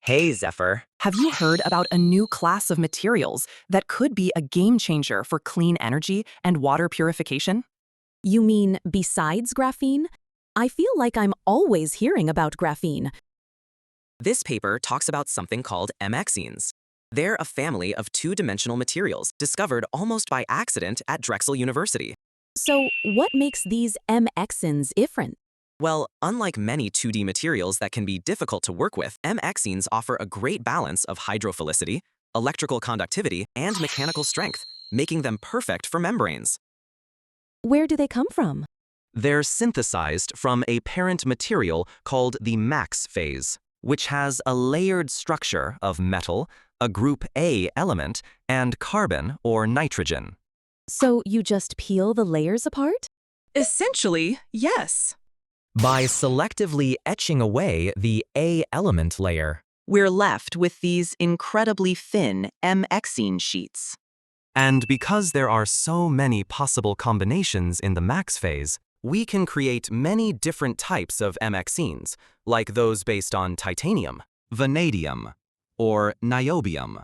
Hey, Zephyr. Have you heard about a new class of materials that could be a game changer for clean energy and water purification? You mean besides graphene? I feel like I'm always hearing about graphene. This paper talks about something called MXenes. They're a family of two-dimensional materials discovered almost by accident at Drexel University. So, what makes these MXenes different? Well, unlike many 2D materials that can be difficult to work with, MXenes offer a great balance of hydrophilicity, electrical conductivity, and mechanical strength, making them perfect for membranes. Where do they come from? They're synthesized from a parent material called the max phase, which has a layered structure of metal, a group A element, and carbon or nitrogen. So you just peel the layers apart? Essentially, yes. By selectively etching away the A element layer, we're left with these incredibly thin MXene sheets. and because there are so many possible combinations in the max phase, we can create many different types of MXenes, like those based on titanium, vanadium, or niobium.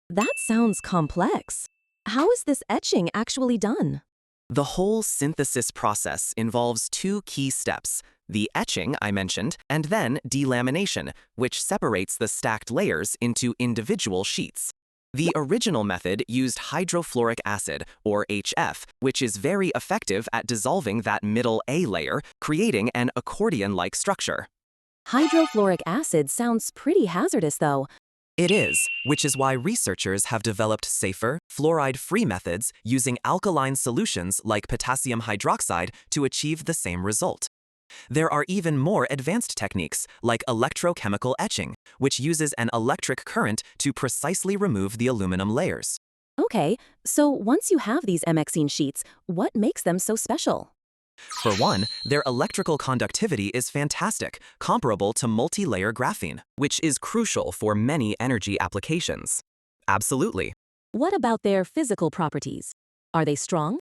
That sounds complex. How is this etching actually done? The whole synthesis process involves two key steps: the etching I mentioned, and then delamination, which separates the stacked layers into individual sheets. The original method used hydrofluoric acid, or HF, which is very effective at dissolving that middle A layer, creating an accordion-like structure. Hydrofluoric acid sounds pretty hazardous, though. It is, which is why researchers have developed safer, fluoride-free methods using alkaline solutions like potassium hydroxide to achieve the same result. There are even more advanced techniques, like electrochemical etching, which uses an electric current to precisely remove the aluminum layers. Okay, so once you have these MXene sheets, what makes them so special? For one, their electrical conductivity is fantastic, comparable to multi-layer graphene, which is crucial for many energy applications. Absolutely. What about their physical properties? Are they strong?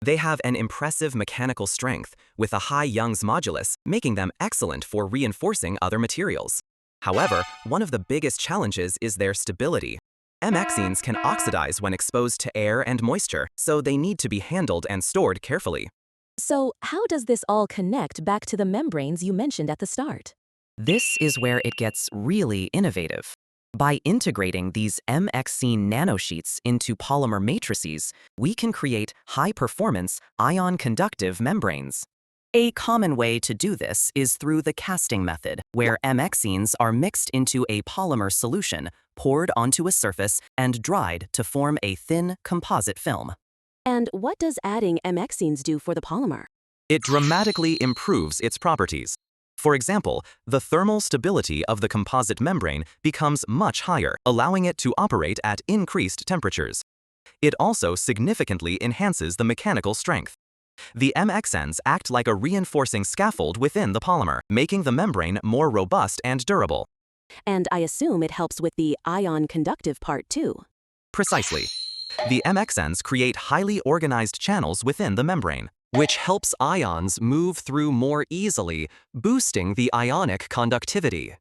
They have an impressive mechanical strength, with a high Young's modulus, making them excellent for reinforcing other materials. However, one of the biggest challenges is their stability. MXenes can oxidize when exposed to air and moisture, so they need to be handled and stored carefully. So how does this all connect back to the membranes you mentioned at the start? This is where it gets really innovative. By integrating these MXene nanosheets into polymer matrices, we can create high-performance ion-conductive membranes. A common way to do this is through the casting method, where MXenes are mixed into a polymer solution, poured onto a surface, and dried to form a thin composite film. And what does adding MXenes do for the polymer? It dramatically improves its properties. For example, the thermal stability of the composite membrane becomes much higher, allowing it to operate at increased temperatures. It also significantly enhances the mechanical strength. The MXenes act like a reinforcing scaffold within the polymer, making the membrane more robust and durable. And I assume it helps with the ion-conductive part too. Precisely. The MXenes create highly organized channels within the membrane, which helps ions move through more easily, boosting the ionic conductivity.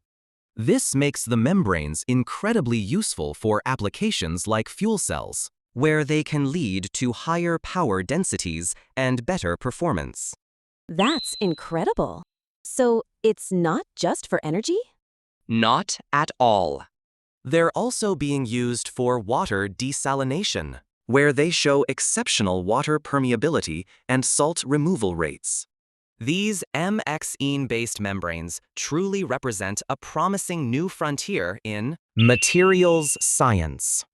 This makes the membranes incredibly useful for applications like fuel cells, where they can lead to higher power densities and better performance. That's incredible. So it's not just for energy? Not at all. They're also being used for water desalination, where they show exceptional water permeability and salt removal rates. These MXene-based membranes truly represent a promising new frontier in Materials science.